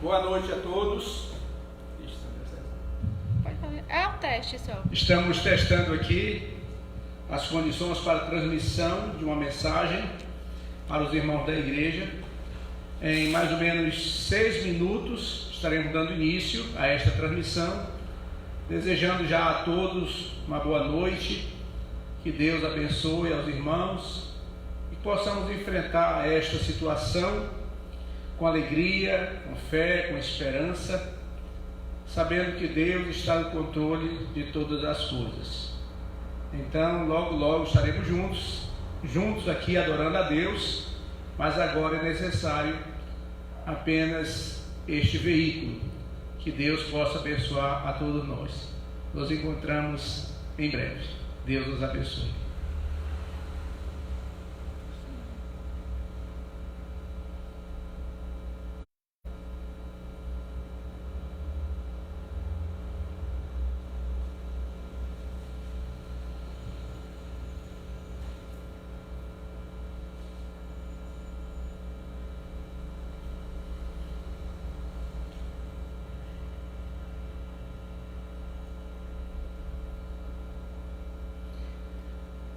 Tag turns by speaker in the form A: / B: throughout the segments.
A: Boa noite a todos.
B: É um teste só.
A: Estamos testando aqui as condições para a transmissão de uma mensagem para os irmãos da igreja. Em mais ou menos 6 minutos estaremos dando início a esta transmissão, desejando já a todos uma boa noite, que Deus abençoe aos irmãos e possamos enfrentar esta situação com alegria, com fé, com esperança, sabendo que Deus está no controle de todas as coisas. Então, logo estaremos juntos aqui adorando a Deus, mas agora é necessário apenas este veículo, que Deus possa abençoar a todos nós. Nos encontramos em breve. Deus nos abençoe.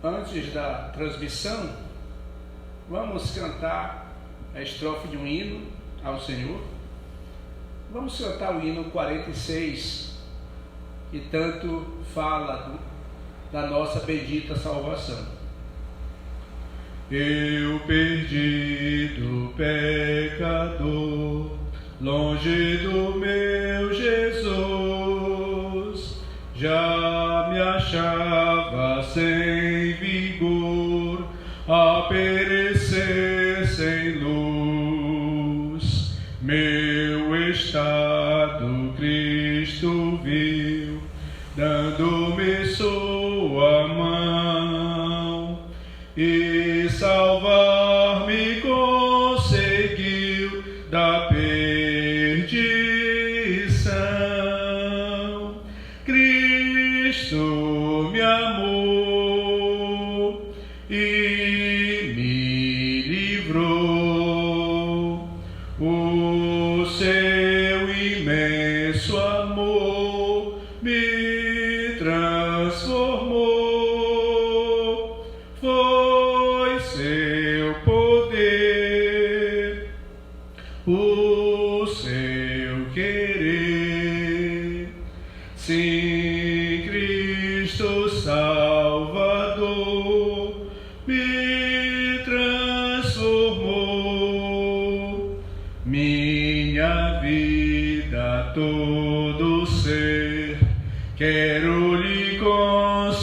A: Antes da transmissão, vamos cantar a estrofe de um hino ao Senhor. Vamos cantar o hino 46, que tanto fala da nossa bendita salvação. Eu perdido pecador, longe do meu Jesus, já me achava sem vigor, a perecer sem luz. Meu estado Cristo viu, dando-me sua mão, e salvar-me conseguiu da perdição. Cristo me amou e me livrou. O seu imenso amor me transformou. Foi seu poder, o seu querer. Sim, Cristo Salvador me transformou. Minha vida, todo ser, quero lhe consagrar.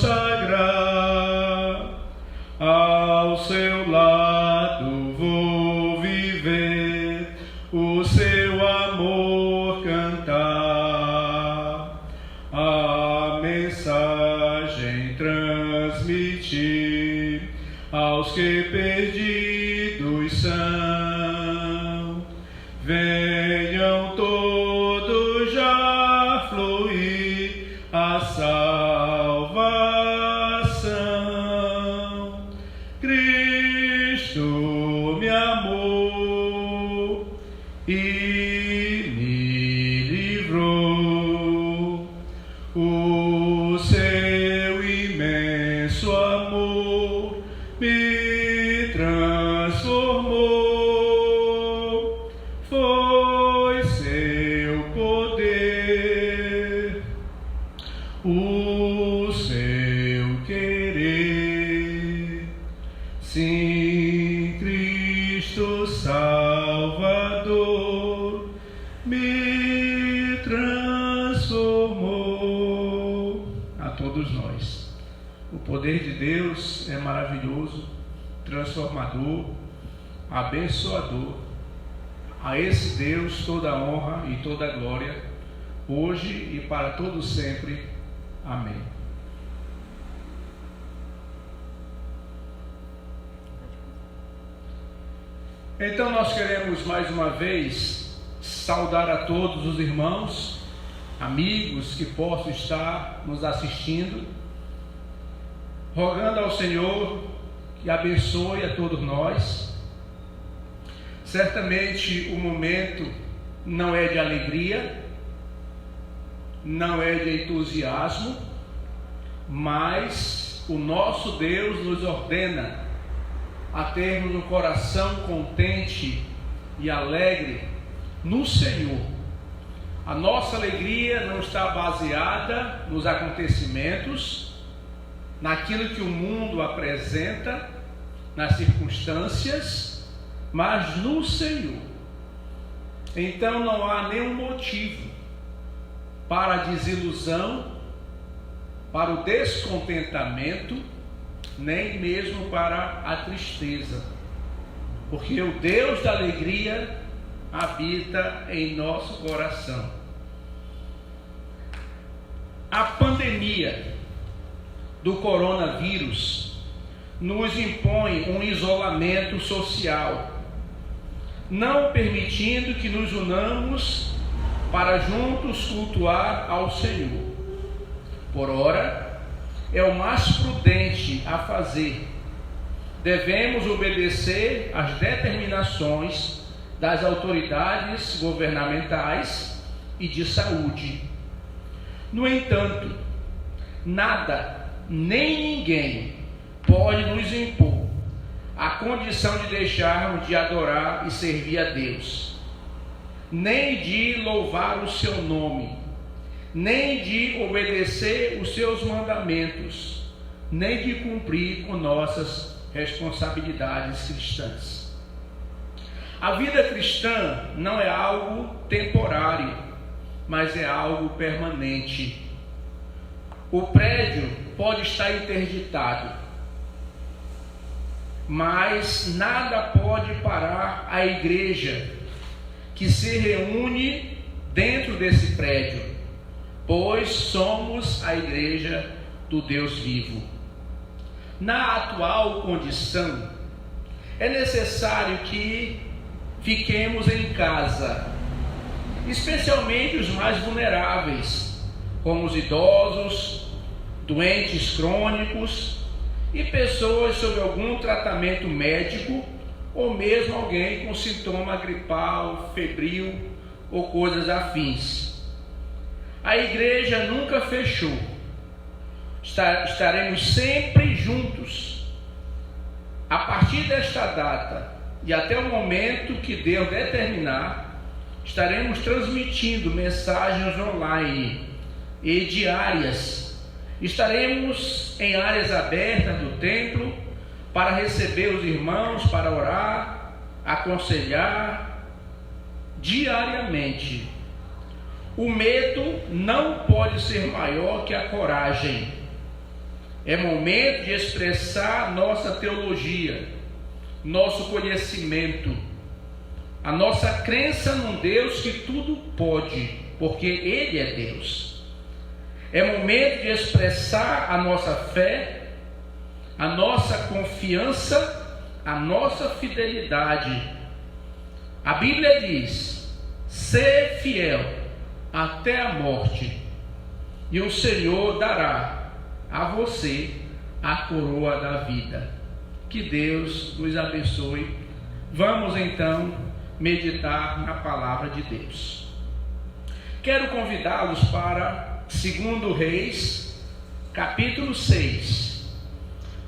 A: Ao seu lado vou viver, o seu amor cantar, a mensagem transmitir aos que perdidos são. Venham todos já fluir a salvação. Cristo me amou e me livrou. O seu imenso amor me transformou. Foi seu poder, o seu querer. Sim, Cristo Salvador me transformou. A todos nós, o poder de Deus é maravilhoso, transformador, abençoador. A esse Deus toda a honra e toda a glória, hoje e para todo sempre. Amém. Então nós queremos mais uma vez saudar a todos os irmãos, amigos que possam estar nos assistindo, rogando ao Senhor que abençoe a todos nós. Certamente o momento não é de alegria, não é de entusiasmo, mas o nosso Deus nos ordena a termos um coração contente e alegre no Senhor. A nossa alegria não está baseada nos acontecimentos, naquilo que o mundo apresenta, nas circunstâncias, mas no Senhor. Então não há nenhum motivo para a desilusão, para o descontentamento, nem mesmo para a tristeza, porque o Deus da alegria habita em nosso coração. A pandemia do coronavírus nos impõe um isolamento social, não permitindo que nos unamos para juntos cultuar ao Senhor. Por ora, é o mais prudente a fazer. Devemos obedecer às determinações das autoridades governamentais e de saúde. No entanto, nada, nem ninguém pode nos impor a condição de deixarmos de adorar e servir a Deus, nem de louvar o seu nome, nem de obedecer os seus mandamentos, nem de cumprir com nossas responsabilidades cristãs. A vida cristã não é algo temporário, mas é algo permanente. O prédio pode estar interditado, mas nada pode parar a igreja que se reúne dentro desse prédio, pois somos a igreja do Deus vivo. Na atual condição, é necessário que fiquemos em casa, especialmente os mais vulneráveis, como os idosos, doentes crônicos e pessoas sob algum tratamento médico, ou mesmo alguém com sintoma gripal, febril ou coisas afins. A igreja nunca fechou. Estaremos sempre juntos. A partir desta data e até o momento que Deus determinar, estaremos transmitindo mensagens online e diárias. Estaremos em áreas abertas do templo para receber os irmãos, para orar, aconselhar diariamente. O medo não pode ser maior que a coragem. É momento de expressar nossa teologia, nosso conhecimento, a nossa crença num Deus que tudo pode, porque Ele é Deus. É momento de expressar a nossa fé, a nossa confiança, a nossa fidelidade. A Bíblia diz: ser fiel até a morte, e o Senhor dará a você a coroa da vida. Que Deus nos abençoe. Vamos então meditar na palavra de Deus. Quero convidá-los para 2 Reis, capítulo 6,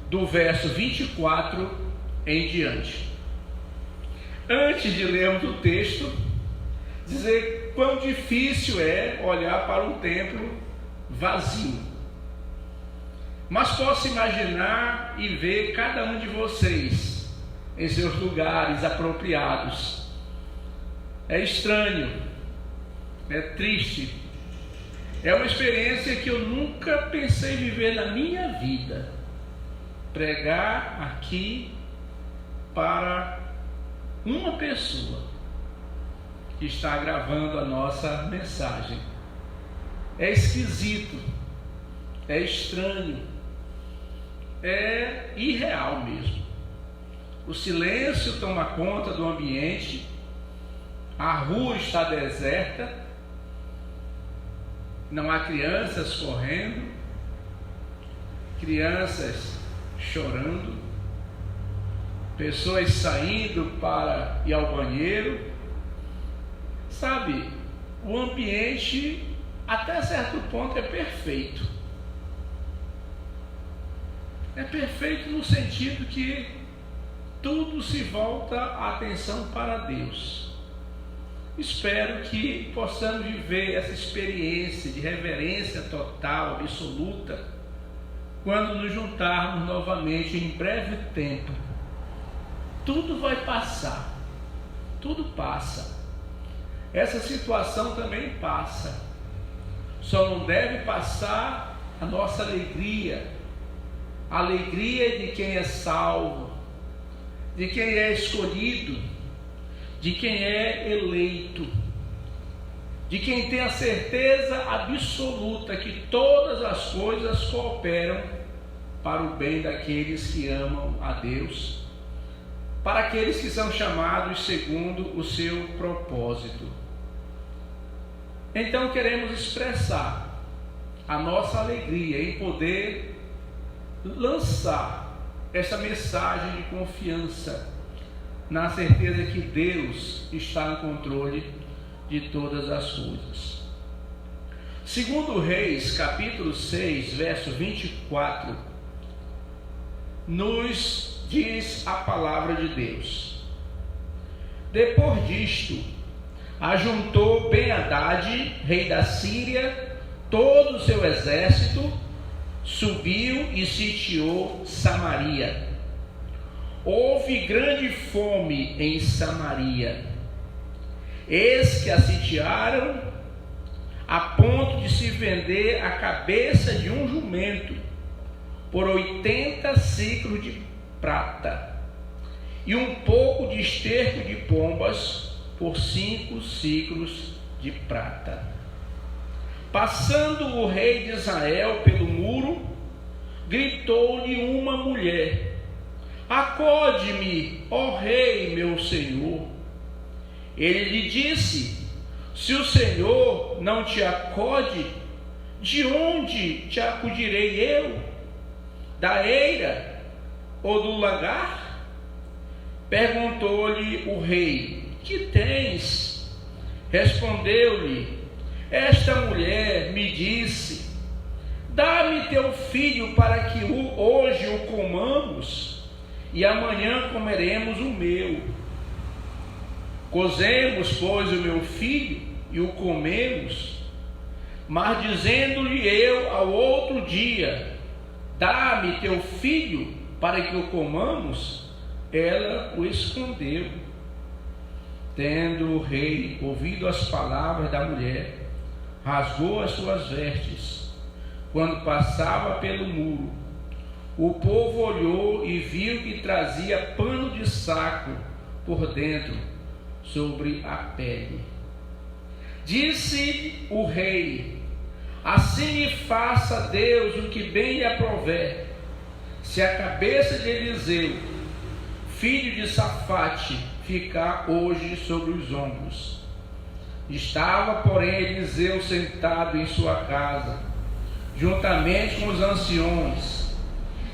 A: do verso 24 em diante. Antes de lermos o texto, dizer quão difícil é olhar para um templo vazio. Mas posso imaginar e ver cada um de vocês em seus lugares apropriados. É estranho, é triste, é uma experiência que eu nunca pensei viver na minha vida. Pregar aqui para uma pessoa que está gravando a nossa mensagem. É esquisito, é estranho, é irreal mesmo. O silêncio toma conta do ambiente, a rua está deserta, não há crianças correndo, crianças chorando, pessoas saindo para ir ao banheiro, Sabe, o ambiente até certo ponto é perfeito. É perfeito no sentido que tudo se volta a atenção para Deus. Espero que possamos viver essa experiência de reverência total, absoluta, quando nos juntarmos novamente em breve tempo. Tudo vai passar, tudo passa. Essa situação também passa. Só não deve passar a nossa alegria, a alegria de quem é salvo, de quem é escolhido, de quem é eleito, de quem tem a certeza absoluta que todas as coisas cooperam para o bem daqueles que amam a Deus, para aqueles que são chamados segundo o seu propósito. Então queremos expressar a nossa alegria em poder lançar essa mensagem de confiança, na certeza que Deus está no controle de todas as coisas. Segundo Reis, capítulo 6, verso 24, nos diz a palavra de Deus: depois disto, ajuntou Ben-Hadad, rei da Síria, todo o seu exército, subiu e sitiou Samaria. Houve grande fome em Samaria. Eis que a sitiaram a ponto de se vender a cabeça de um jumento por 80 siclos de prata e um pouco de esterco de pombas por 5 siclos de prata. Passando o rei de Israel pelo muro, gritou-lhe uma mulher: acode-me, ó rei, meu senhor. Ele lhe disse: se o Senhor não te acode, de onde te acudirei eu? Da eira ou do lagar? Perguntou-lhe o rei: que tens? Respondeu-lhe: esta mulher me disse: dá-me teu filho para que hoje o comamos e amanhã comeremos o meu. Cozemos, pois, o meu filho e o comemos. Mas dizendo-lhe eu ao outro dia: dá-me teu filho para que o comamos, ela o escondeu. Tendo o rei ouvido as palavras da mulher, rasgou as suas vestes. Quando passava pelo muro, o povo olhou e viu que trazia pano de saco por dentro, sobre a pele. Disse o rei: assim me faça Deus o que bem lhe aprouver, se a cabeça de Eliseu, filho de Safate, ficar hoje sobre os ombros. Estava, porém, Eliseu sentado em sua casa, juntamente com os anciões.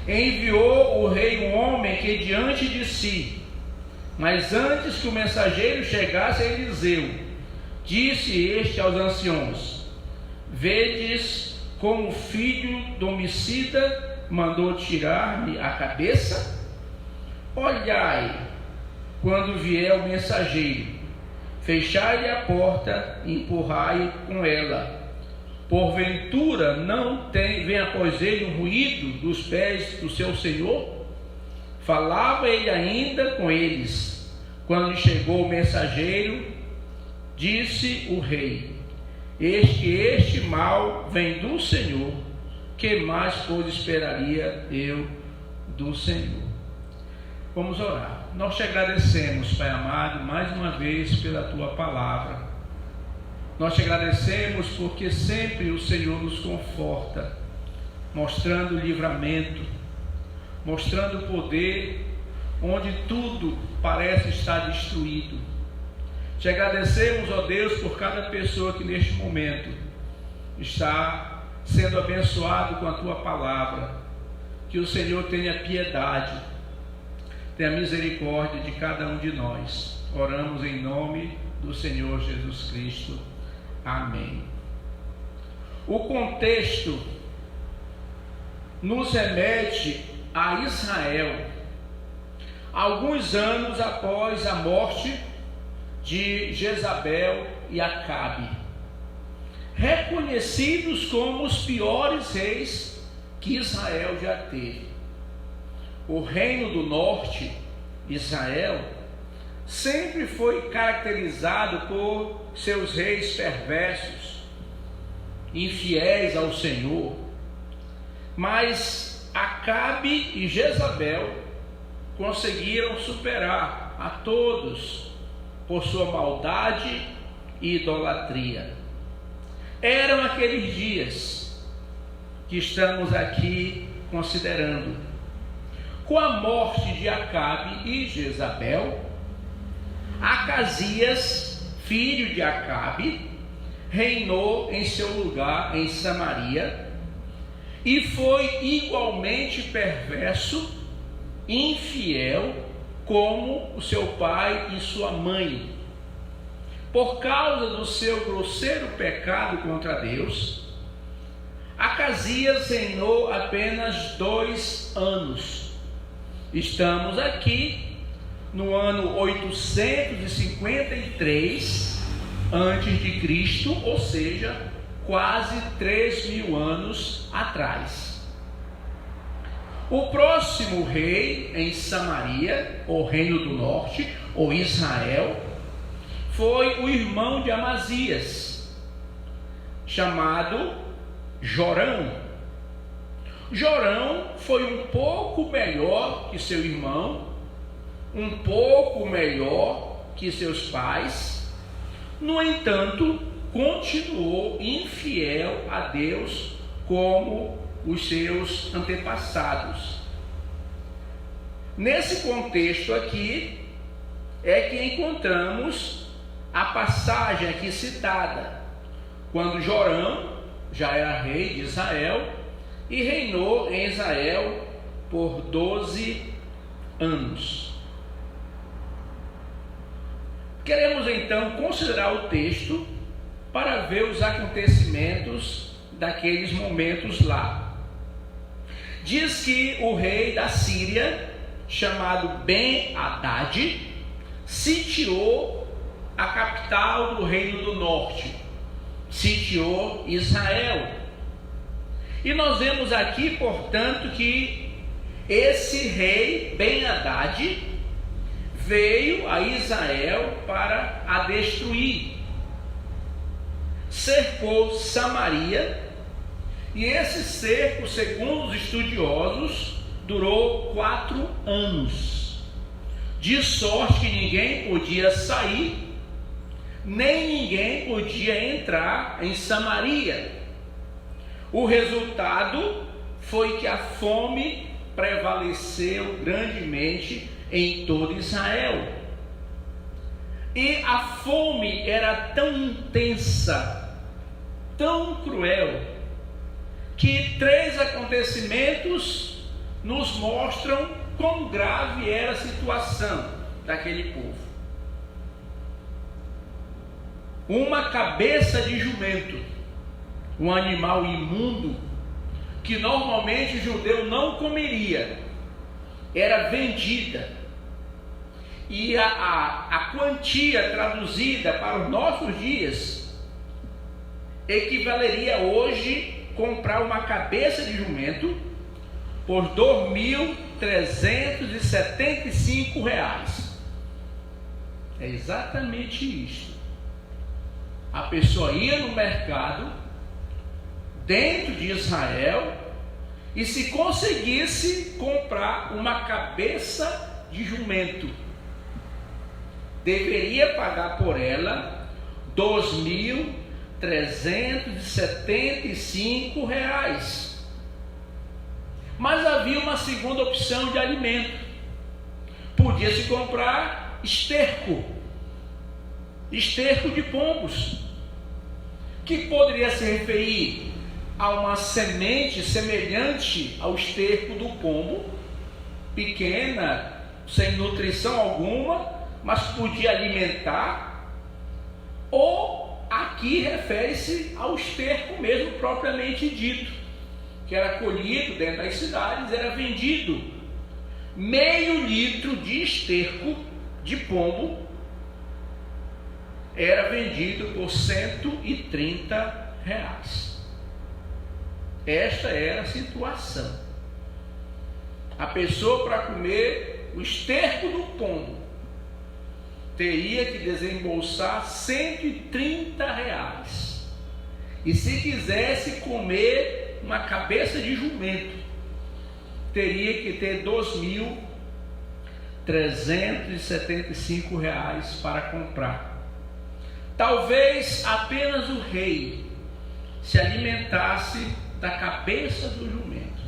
A: Enviou o rei um homem que diante de si, mas antes que o mensageiro chegasse a Eliseu, disse este aos anciões: vedes como o filho do homicida mandou tirar-me a cabeça? Olhai, quando vier o mensageiro, fechai-lhe a porta e empurrai-o com ela. Porventura não vem após ele um ruído dos pés do seu senhor? Falava ele ainda com eles, quando lhe chegou o mensageiro, disse o rei: este mal vem do Senhor, que mais, pois, esperaria eu do Senhor? Vamos orar. Nós te agradecemos, Pai amado, mais uma vez pela tua palavra. Nós te agradecemos porque sempre o Senhor nos conforta, mostrando o livramento, mostrando o poder onde tudo parece estar destruído. Te agradecemos, ó Deus, por cada pessoa que neste momento está sendo abençoado com a tua palavra. Que o Senhor tenha piedade, tenha misericórdia de cada um de nós. oramos em nome do Senhor Jesus Cristo. Amém. O contexto nos remete a Israel, alguns anos após a morte de Jezabel e Acabe, reconhecidos como os piores reis que Israel já teve. O reino do norte, Israel, sempre foi caracterizado por seus reis perversos, infiéis ao Senhor. Mas Acabe e Jezabel conseguiram superar a todos por sua maldade e idolatria. Eram aqueles dias que estamos aqui considerando. Com a morte de Acabe e Jezabel, Acasias, filho de Acabe, reinou em seu lugar em Samaria e foi igualmente perverso, infiel, como o seu pai e sua mãe. Por causa do seu grosseiro pecado contra Deus, Acasias reinou apenas 2 anos. Estamos aqui no ano 853 antes de Cristo, ou seja, quase 3.000 anos atrás. O próximo rei em Samaria, ou Reino do Norte, ou Israel, foi o irmão de Amazias, chamado Jorão. Jorão foi um pouco melhor que seu irmão, um pouco melhor que seus pais. No entanto, continuou infiel a Deus como os seus antepassados. Nesse contexto aqui é que encontramos a passagem aqui citada, quando Jorão já era rei de Israel e reinou em Israel por 12 anos. Queremos então considerar o texto para ver os acontecimentos daqueles momentos lá. Diz que o rei da Síria, chamado Ben-Hadad, sitiou a capital do Reino do Norte, sitiou Israel. E nós vemos aqui, portanto, que esse rei Ben-Hadad veio a Israel para a destruir. Cercou Samaria, e esse cerco, segundo os estudiosos, durou 4 anos, de sorte que ninguém podia sair, nem ninguém podia entrar em Samaria. O resultado foi que a fome prevaleceu grandemente em todo Israel. E a fome era tão intensa, tão cruel, que 3 acontecimentos nos mostram quão grave era a situação daquele povo. Uma cabeça de jumento, um animal imundo, que normalmente o judeu não comeria, era vendida. E a quantia traduzida para os nossos dias equivaleria hoje comprar uma cabeça de jumento por R$ 2.375. É exatamente isso. A pessoa ia no mercado dentro de Israel e, se conseguisse comprar uma cabeça de jumento, deveria pagar por ela R$ 2.375. Mas havia uma segunda opção de alimento. Podia-se comprar esterco de pombos, que poderia se referir a uma semente semelhante ao esterco do pombo, pequena, sem nutrição alguma, mas podia alimentar, ou aqui refere-se ao esterco mesmo propriamente dito, que era colhido dentro das cidades, era vendido. Meio litro de esterco de pombo era vendido por R$130. Esta era a situação. A pessoa, para comer o esterco do pombo, teria que desembolsar R$130. E se quisesse comer uma cabeça de jumento, teria que ter R$2.375 para comprar. Talvez apenas o rei se alimentasse da cabeça do jumento.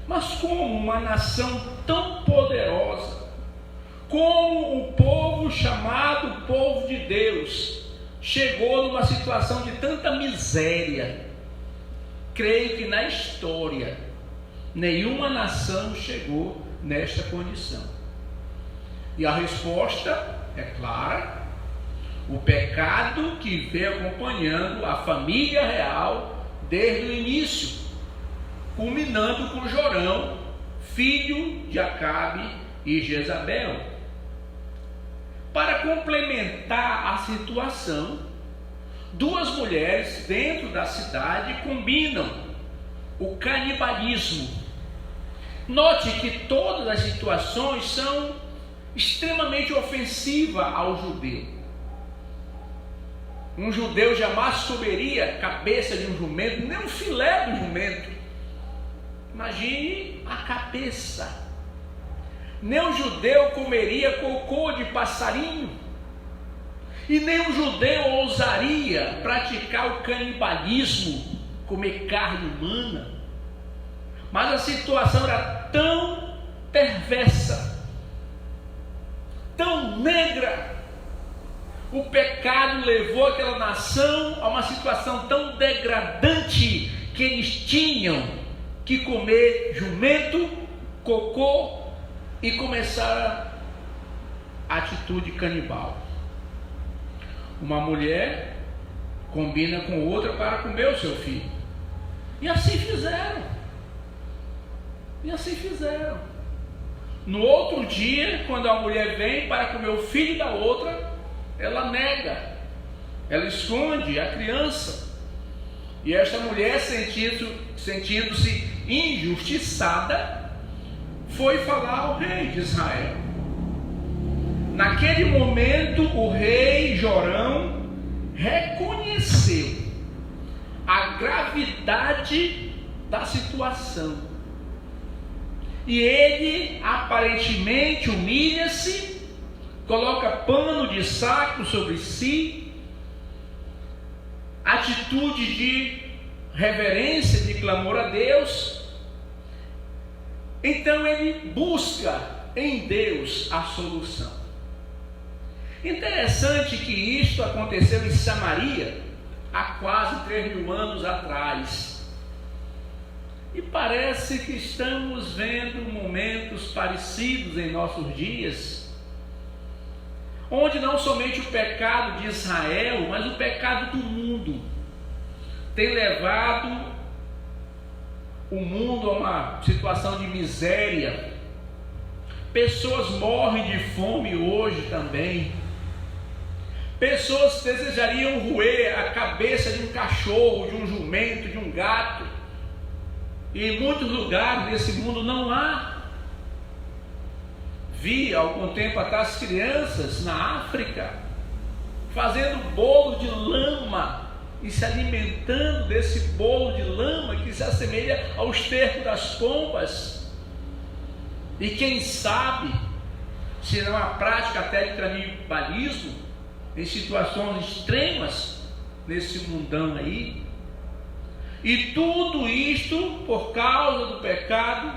A: Mas como uma nação tão poderosa, como o povo chamado povo de Deus, chegou numa situação de tanta miséria? Creio que na história nenhuma nação chegou nesta condição. E a resposta é clara: o pecado que veio acompanhando a família real desde o início, culminando com Jorão, filho de Acabe e Jezabel. Para complementar a situação, duas mulheres dentro da cidade combinam o canibalismo. Note que todas as situações são extremamente ofensivas ao judeu. Um judeu jamais comeria cabeça de um jumento, nem um filé do jumento. Imagine a cabeça. Nem um judeu comeria cocô de passarinho. E nem um judeu ousaria praticar o canibalismo, comer carne humana. Mas a situação era tão perversa, tão negra. O pecado levou aquela nação a uma situação tão degradante que eles tinham que comer jumento, cocô e começaram a atitude canibal. Uma mulher combina com outra para comer o seu filho. E assim fizeram. No outro dia, quando a mulher vem para comer o filho da outra, ela nega, ela esconde a criança. E esta mulher, sentindo-se injustiçada, foi falar ao rei de Israel. Naquele momento, o rei Jorão reconheceu a gravidade da situação. E ele aparentemente humilha-se, coloca pano de saco sobre si, atitude de reverência, de clamor a Deus. Então ele busca em Deus a solução. Interessante que isto aconteceu em Samaria há quase 3.000 anos atrás. E parece que estamos vendo momentos parecidos em nossos dias, onde não somente o pecado de Israel, mas o pecado do mundo tem levado o mundo a uma situação de miséria. Pessoas morrem de fome hoje também. Pessoas desejariam roer a cabeça de um cachorro, de um jumento, de um gato. E em muitos lugares desse mundo não há. Vi há algum tempo atrás crianças na África fazendo bolo de lama e se alimentando desse bolo de lama que se assemelha ao esterco das pombas. E quem sabe, se não há prática até de canibalismo em situações extremas nesse mundão aí. E tudo isto por causa do pecado,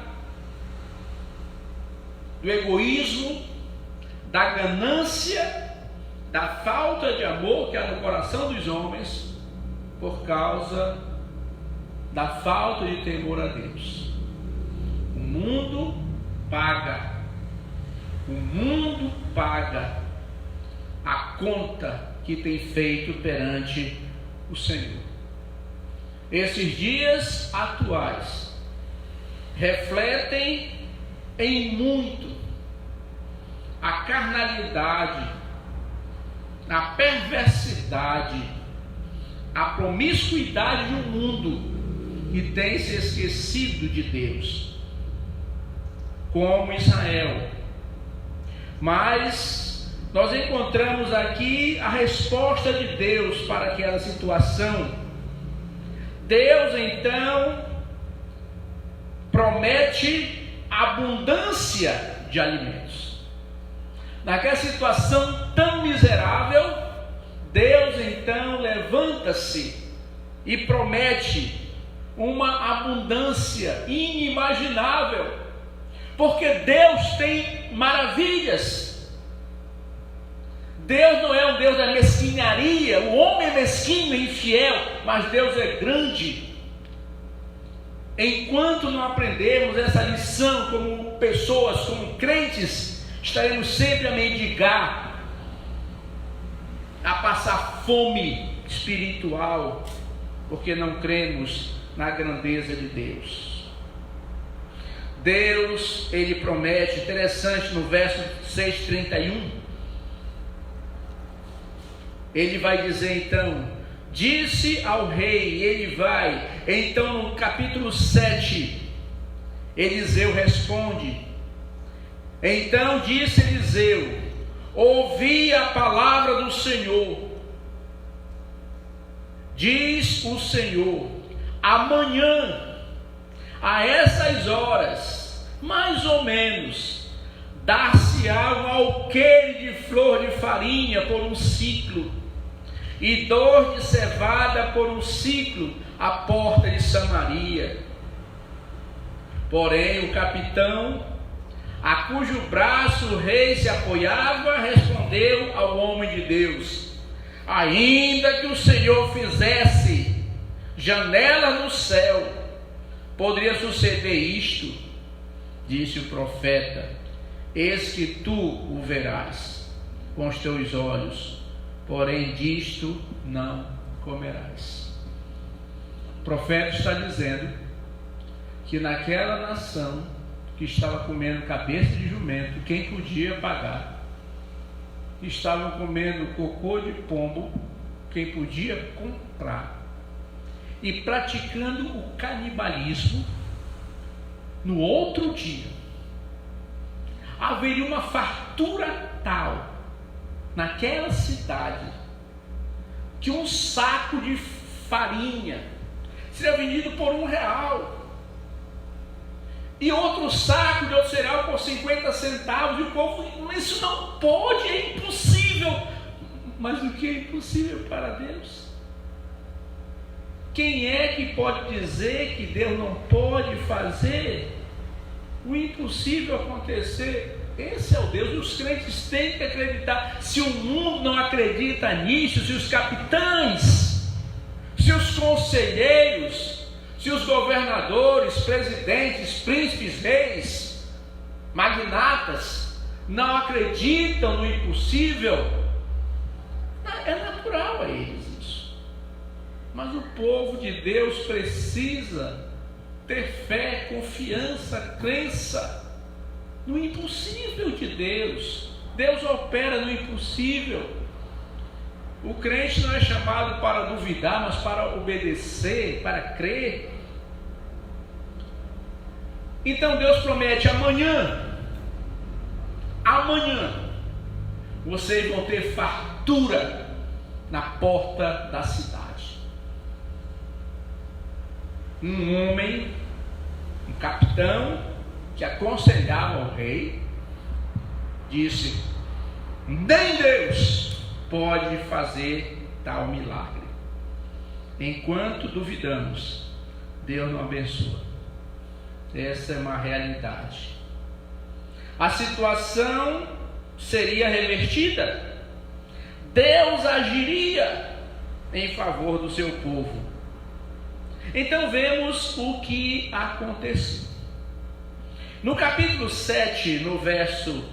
A: do egoísmo, da ganância, da falta de amor que há no coração dos homens, por causa da falta de temor a Deus. O mundo paga O mundo paga a conta que tem feito perante o Senhor. Esses dias atuais refletem em muito a carnalidade, a perversidade, a promiscuidade de um mundo que tem se esquecido de Deus, como Israel. Mas nós encontramos aqui a resposta de Deus para aquela situação. Deus então promete abundância de alimentos. Naquela situação tão miserável, Deus então levanta-se e promete uma abundância inimaginável, porque Deus tem maravilhas. Deus não é um Deus da mesquinharia, o homem é mesquinho e infiel, mas Deus é grande. Enquanto não aprendermos essa lição como pessoas, como crentes, estaremos sempre a mendigar, a passar fome espiritual, porque não cremos na grandeza de Deus. Deus, Ele promete, interessante, no verso 6:31, Ele vai dizer então, disse ao rei, ele vai, então no capítulo 7, Eliseu responde, então disse Eliseu, ouvi a palavra do Senhor, diz o Senhor, amanhã, a essas horas, mais ou menos, dar-se-á um alqueire de flor de farinha por um ciclo, e dor de cevada por um ciclo à porta de Samaria. Porém o capitão, a cujo braço o rei se apoiava, respondeu ao homem de Deus, ainda que o Senhor fizesse janela no céu, poderia suceder isto, disse o profeta, eis que tu o verás com os teus olhos, porém disto não comerás. O profeta está dizendo que naquela nação que estava comendo cabeça de jumento, quem podia pagar, estavam comendo cocô de pombo, quem podia comprar, e praticando o canibalismo, no outro dia haveria uma fartura tal naquela cidade, que um saco de farinha seria vendido por R$1, e outro saco de outro cereal por 50 centavos, e o povo, mas isso não pode, é impossível. Mas o que é impossível para Deus? Quem é que pode dizer que Deus não pode fazer o impossível acontecer? Esse é o Deus, e os crentes têm que acreditar. Se o mundo não acredita nisso, se os capitães, se os conselheiros, se os governadores, presidentes, príncipes, reis, magnatas não acreditam no impossível, é natural a eles isso. Mas o povo de Deus precisa ter fé, confiança, crença no impossível de Deus. Deus opera no impossível. O crente não é chamado para duvidar, mas para obedecer, para crer. Então Deus promete, amanhã vocês vão ter fartura na porta da cidade. Um homem, um capitão, que aconselhava ao rei, disse, nem Deus pode fazer tal milagre. Enquanto duvidamos, Deus não abençoa. Essa é uma realidade. A situação seria revertida. Deus agiria em favor do seu povo. Então vemos o que aconteceu. No capítulo 7, no verso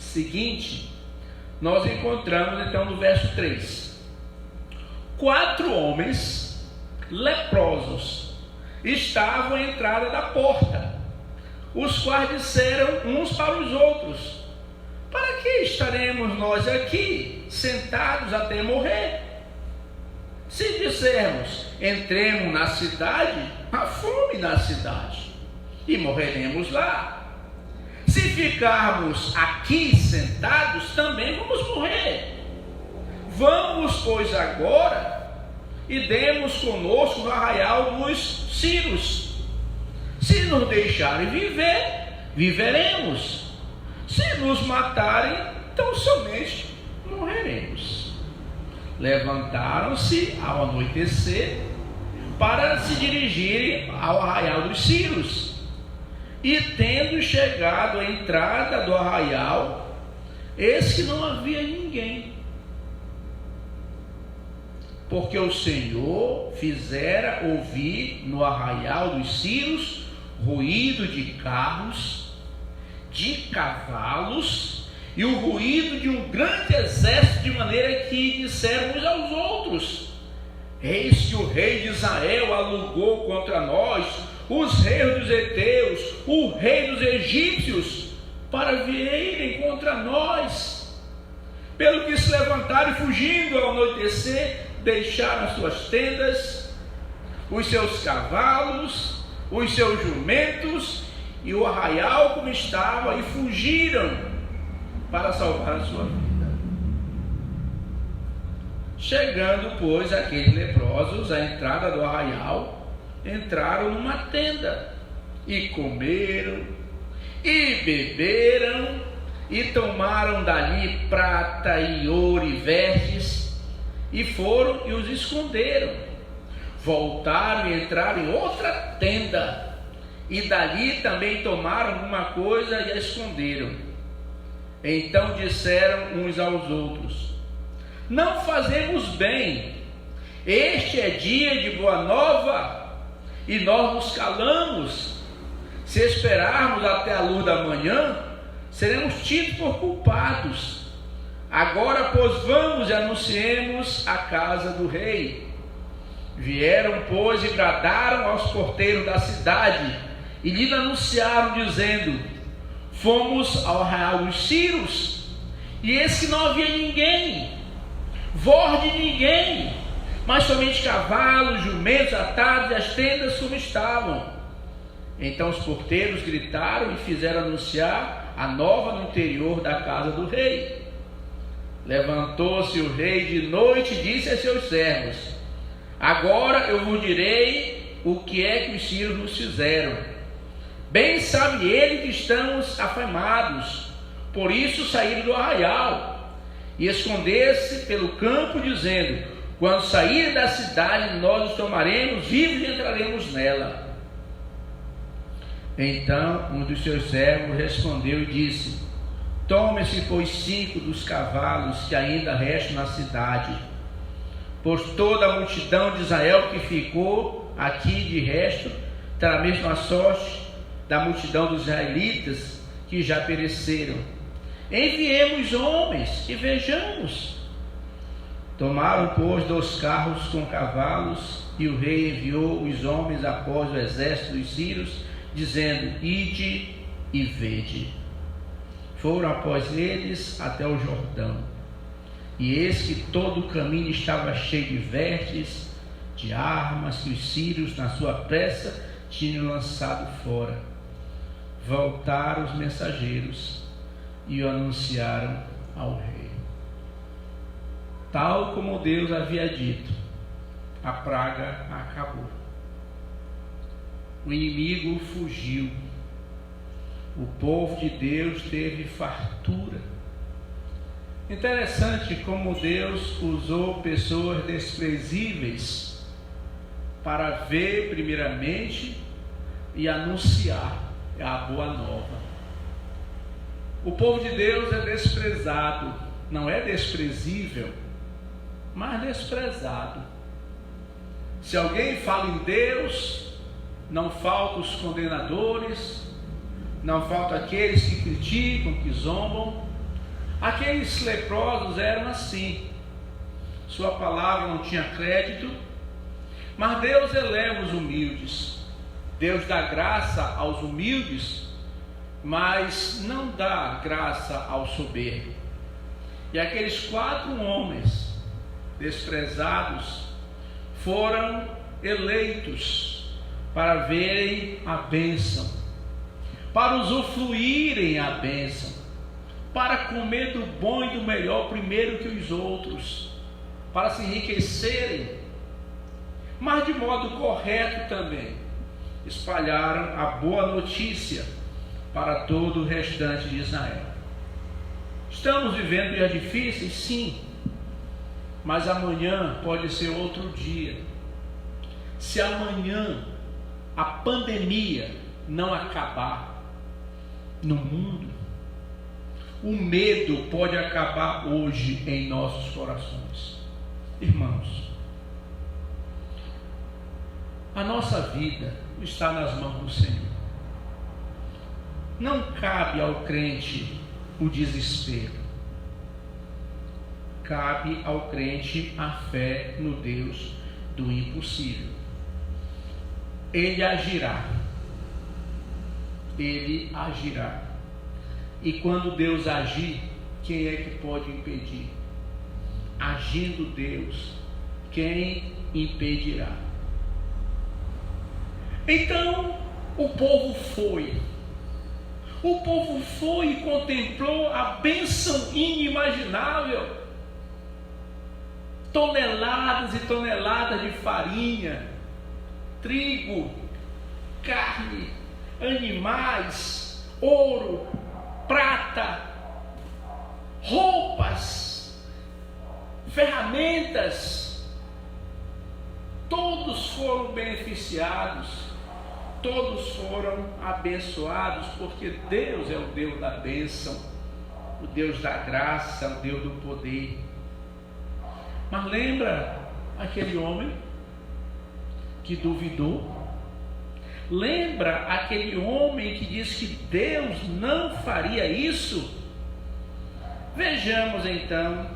A: seguinte, nós encontramos então no verso 3: 4 homens leprosos estavam à entrada da porta, os quais disseram uns para os outros: para que estaremos nós aqui sentados até morrer? Se dissermos, entremos na cidade, há fome na cidade, e morreremos lá. Se ficarmos aqui sentados, também vamos morrer. Vamos, pois, agora, e demos conosco no arraial dos Círios. Se nos deixarem viver, viveremos. Se nos matarem, então somente morreremos. Levantaram-se ao anoitecer para se dirigirem ao arraial dos Círios. E tendo chegado à entrada do arraial, eis que não havia ninguém, porque o Senhor fizera ouvir no arraial dos Círios ruído de carros, de cavalos, e o ruído de um grande exército, de maneira que disseram uns aos outros: eis que o rei de Israel alugou contra nós os reis dos heteus, o rei dos egípcios, para virem contra nós. Pelo que se levantaram e, fugindo ao anoitecer, deixaram as suas tendas, os seus cavalos, os seus jumentos e o arraial como estava, e fugiram para salvar a sua vida. Chegando, pois, aqueles leprosos à entrada do arraial, entraram numa tenda, e comeram, e beberam, e tomaram dali prata e ouro e vestes, e foram e os esconderam. Voltaram e entraram em outra tenda, e dali também tomaram alguma coisa e a esconderam. Então disseram uns aos outros: não fazemos bem, este é dia de boa nova, e nós nos calamos. Se esperarmos até a luz da manhã, seremos tidos por culpados. Agora, pois, vamos e anunciemos a casa do rei. Vieram, pois, e bradaram aos porteiros da cidade, e lhe anunciaram, dizendo: fomos ao arraial dos Círios, e eis que não havia ninguém, voz de ninguém, mas somente cavalos, jumentos atados, e as tendas como estavam. Então os porteiros gritaram e fizeram anunciar a nova no interior da casa do rei. Levantou-se o rei de noite e disse a seus servos: agora eu vos direi o que é que os sírios nos fizeram. Bem sabe ele que estamos afamados, por isso saíram do arraial e esconder-se pelo campo, dizendo: quando sair da cidade, nós os tomaremos vivos e entraremos nela. Então um dos seus servos respondeu e disse: tome-se, pois, 5 dos cavalos que ainda restam na cidade, pois toda a multidão de Israel que ficou aqui de resto terá a mesma sorte da multidão dos israelitas que já pereceram. Enviemos homens e vejamos. Tomaram, pois, 2 carros com cavalos, e o rei enviou os homens após o exército dos sírios, dizendo: ide e vede. Foram após eles até o Jordão, e eis que todo o caminho estava cheio de vestes, de armas que os sírios, na sua pressa, tinham lançado fora. Voltaram os mensageiros e o anunciaram ao rei. Tal como Deus havia dito, a praga acabou. O inimigo fugiu. O povo de Deus teve fartura. Interessante como Deus usou pessoas desprezíveis para ver primeiramente e anunciar a boa nova. O povo de Deus é desprezado, não é desprezível, mas desprezado. Se alguém fala em Deus, não faltam os condenadores, não faltam aqueles que criticam, que zombam, Aqueles leprosos eram assim. Sua palavra não tinha crédito, mas Deus eleva os humildes. Deus dá graça aos humildes, mas não dá graça ao soberbo. E aqueles 4 homens desprezados foram eleitos para verem a bênção, para usufruírem a bênção, para comer do bom e do melhor primeiro que os outros, para se enriquecerem, mas de modo correto também, espalharam a boa notícia para todo o restante de Israel. Estamos vivendo dias difíceis? Sim, mas amanhã pode ser outro dia. Se amanhã a pandemia não acabar no mundo, o medo pode acabar hoje em nossos corações. Irmãos, a nossa vida está nas mãos do Senhor. Não cabe ao crente o desespero. Cabe ao crente a fé no Deus do impossível. Ele agirá. Ele agirá. E quando Deus agir, quem é que pode impedir? Agindo Deus, quem impedirá? Então, o povo foi. O povo foi e contemplou a bênção inimaginável. Toneladas e toneladas de farinha, trigo, carne, animais, ouro, prata, roupas, ferramentas. Todos foram beneficiados, todos foram abençoados, porque Deus é o Deus da bênção, o Deus da graça, o Deus do poder. Mas lembra aquele homem que duvidou? Lembra aquele homem que disse que Deus não faria isso? Vejamos então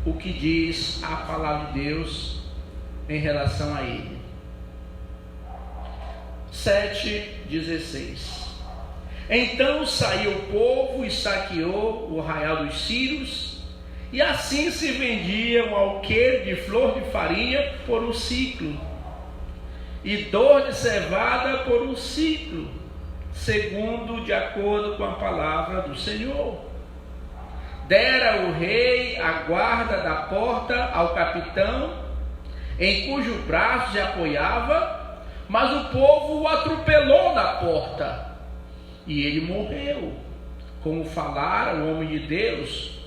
A: o que diz a palavra de Deus em relação a ele. 7:16. Então saiu o povo e saqueou o arraial dos sírios, e assim se vendia um alqueire de flor de farinha por um siclo, e dor de cevada por um siclo, segundo de acordo com a palavra do Senhor. Dera o rei a guarda da porta ao capitão, em cujo braço se apoiava, mas o povo o atropelou na porta, e ele morreu, como falara o homem de Deus,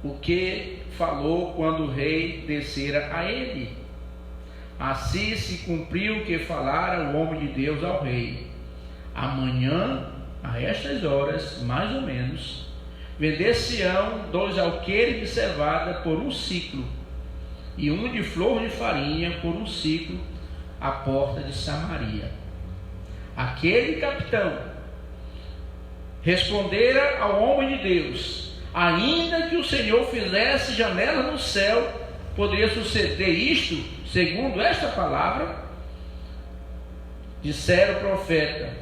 A: o que falou quando o rei descera a ele. Assim se cumpriu o que falara o homem de Deus ao rei. Amanhã, a estas horas, mais ou menos, vender-se-ão 2 alqueires de cevada por um siclo, e um de flor de farinha por um siclo, à porta de Samaria. Aquele capitão respondera ao homem de Deus: ainda que o Senhor fizesse janela no céu, poderia suceder isto, segundo esta palavra? Dissera o profeta: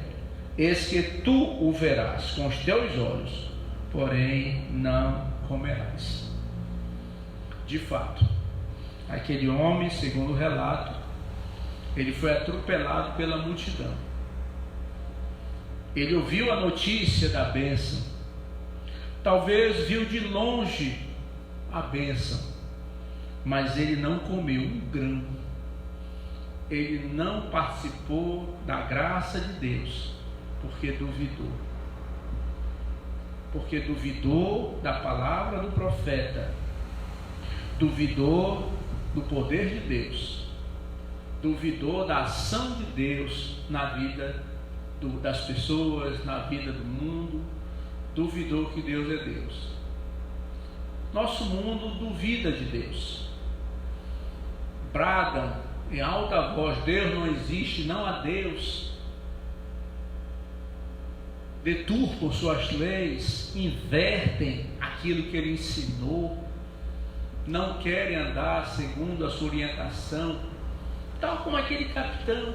A: eis que tu o verás com os teus olhos, porém não comerás. De fato, aquele homem, segundo o relato, ele foi atropelado pela multidão. Ele ouviu a notícia da bênção, talvez viu de longe a bênção, mas ele não comeu um grão. Ele não participou da graça de Deus, porque duvidou. Porque duvidou da palavra do profeta, duvidou do poder de Deus, duvidou da ação de Deus na vida das pessoas, na vida do mundo, duvidou que Deus é Deus. Nosso mundo duvida de Deus, bradam em alta voz: Deus não existe, não há Deus. deturpam suas leis, invertem aquilo que ele ensinou, não querem andar segundo a sua orientação, tal como aquele capitão.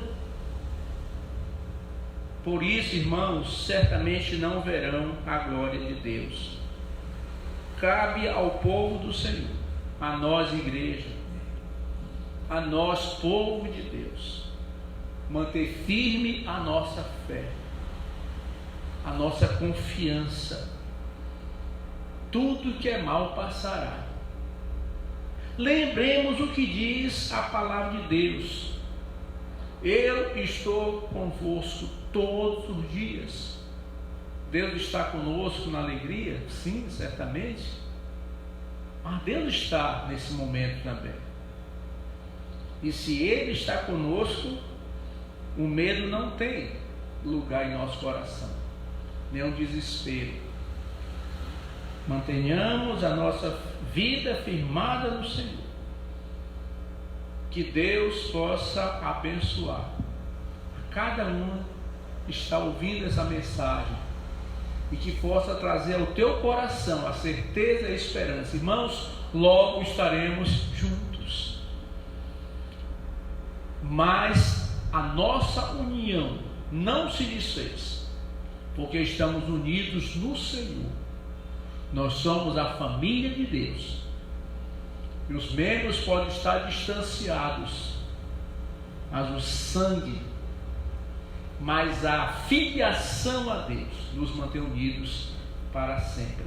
A: Por isso, irmãos, certamente não verão a glória de Deus. Cabe ao povo do Senhor, a nós, igreja, a nós, povo de Deus, manter firme a nossa fé, a nossa confiança. Tudo que é mal passará. Lembremos o que diz a palavra de Deus: eu estou convosco todos os dias. Deus está conosco na alegria? Sim, certamente. Mas Deus está nesse momento também. E se Ele está conosco, o medo não tem lugar em nosso coração, nem o desespero. Mantenhamos a nossa vida firmada no Senhor. Que Deus possa abençoar a cada um que está ouvindo essa mensagem e que possa trazer ao teu coração a certeza e a esperança. Irmãos, logo estaremos juntos. Mas a nossa união não se desfez, porque estamos unidos no Senhor. Nós somos a família de Deus. E os membros podem estar distanciados, mas o sangue, mas a filiação a Deus nos mantém unidos para sempre.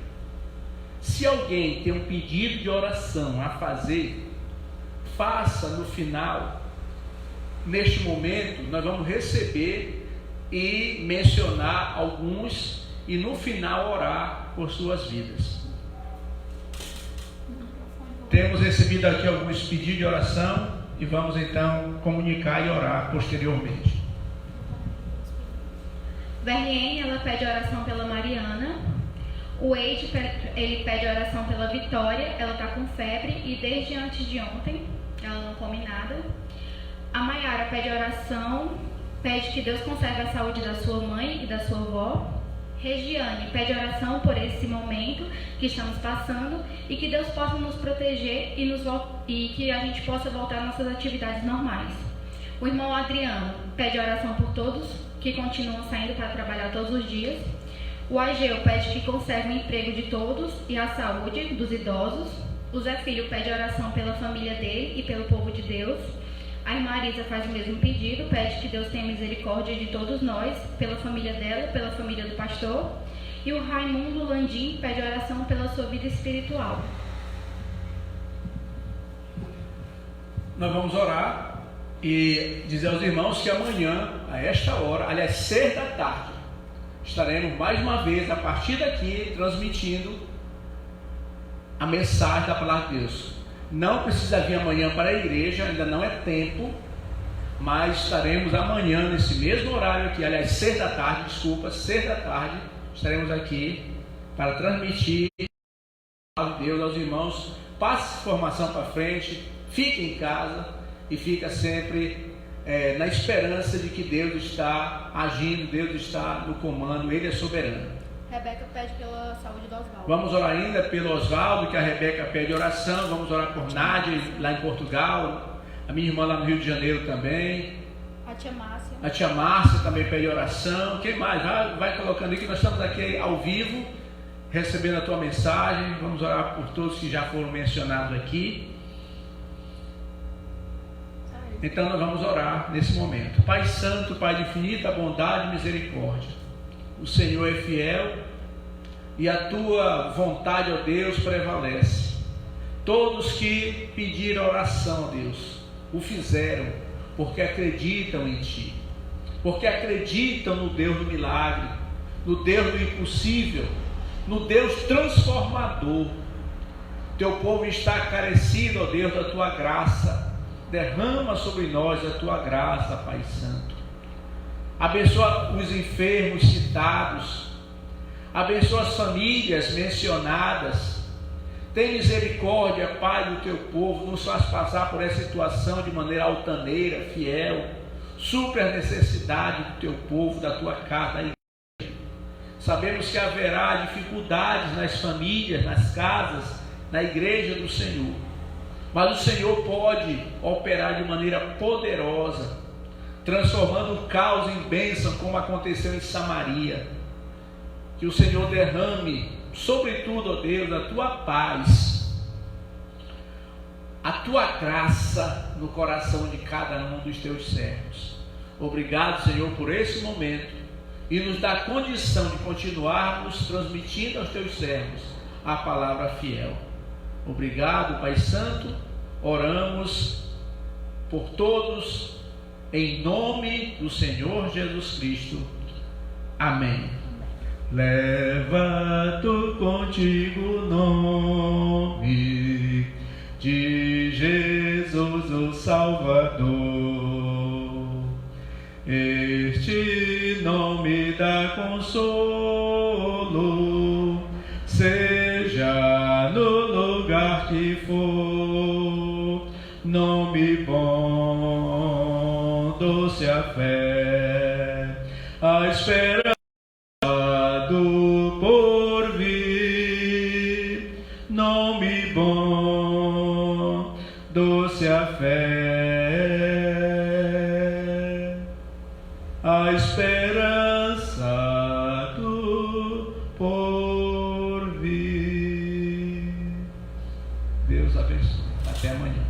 A: Se alguém tem um pedido de oração a fazer, faça no final. Neste momento nós vamos receber e mencionar alguns e no final orar por suas vidas. Temos recebido aqui alguns pedidos de oração e vamos então comunicar e orar posteriormente.
C: Verliene, ela pede oração pela Mariana. O Eide, ele pede oração pela Vitória. Ela está com febre e desde antes de ontem ela não come nada. A Maiara pede oração, pede que Deus conserve a saúde da sua mãe e da sua avó. Regiane pede oração por esse momento que estamos passando e que Deus possa nos proteger e que a gente possa voltar às nossas atividades normais. O irmão Adriano pede oração por todos que continuam saindo para trabalhar todos os dias. O Ageu pede que conserve o emprego de todos e a saúde dos idosos. O Zé Filho pede oração pela família dele e pelo povo de Deus. A irmã Arisa faz o mesmo pedido, pede que Deus tenha misericórdia de todos nós, pela família dela, pela família do pastor. E o Raimundo Landim pede oração pela sua vida espiritual.
A: Nós vamos orar e dizer aos irmãos que amanhã, a esta hora, aliás, 6 da tarde, estaremos mais uma vez, a partir daqui, transmitindo a mensagem da palavra de Deus. Não precisa vir amanhã para a igreja, ainda não é tempo, mas estaremos amanhã, nesse mesmo horário aqui, aliás, 6 da tarde, 6 da tarde, estaremos aqui para transmitir a palavra de Deus aos irmãos. Passe informação para frente, fique em casa e fica sempre na esperança de que Deus está agindo, Deus está no comando, Ele é soberano.
B: Rebeca pede pela saúde do Oswaldo.
A: Vamos orar ainda pelo Oswaldo, que a Rebeca pede oração. Vamos orar por Nádia, lá em Portugal. A minha irmã lá no Rio de Janeiro também.
B: A tia Márcia.
A: A tia Márcia também pede oração. Quem mais? Vai colocando aí que nós estamos aqui ao vivo, recebendo a tua mensagem. Vamos orar por todos que já foram mencionados aqui. Então nós vamos orar nesse momento. Pai Santo, Pai de infinita bondade e misericórdia, o Senhor é fiel e a tua vontade, ó Deus, prevalece. Todos que pediram oração, ó Deus, o fizeram porque acreditam em Ti, porque acreditam no Deus do milagre, no Deus do impossível, no Deus transformador. Teu povo está carecido, ó Deus, da Tua graça. Derrama sobre nós a Tua graça, Pai Santo. Abençoa os enfermos citados, abençoa as famílias mencionadas. Tem misericórdia, Pai, do Teu povo, nos faz passar por essa situação de maneira altaneira, fiel. Supre a necessidade do Teu povo, da Tua casa, da igreja. Sabemos que haverá dificuldades nas famílias, nas casas, na igreja do Senhor. Mas o Senhor pode operar de maneira poderosa, transformando o caos em bênção, como aconteceu em Samaria. Que o Senhor derrame, sobretudo, ó Deus, a tua paz, a tua graça no coração de cada um dos teus servos. Obrigado, Senhor, por esse momento, e nos dá condição de continuarmos transmitindo aos teus servos a palavra fiel. Obrigado, Pai Santo. Oramos por todos, em nome do Senhor Jesus Cristo. Amém.
D: Leva tu contigo o nome de Jesus, o Salvador. Este nome dá consolo, seja no lugar que for. Nome bom, doce a fé, a esperança do porvir. Nome bom, doce a fé, a esperança do porvir.
A: Deus abençoe. Até amanhã.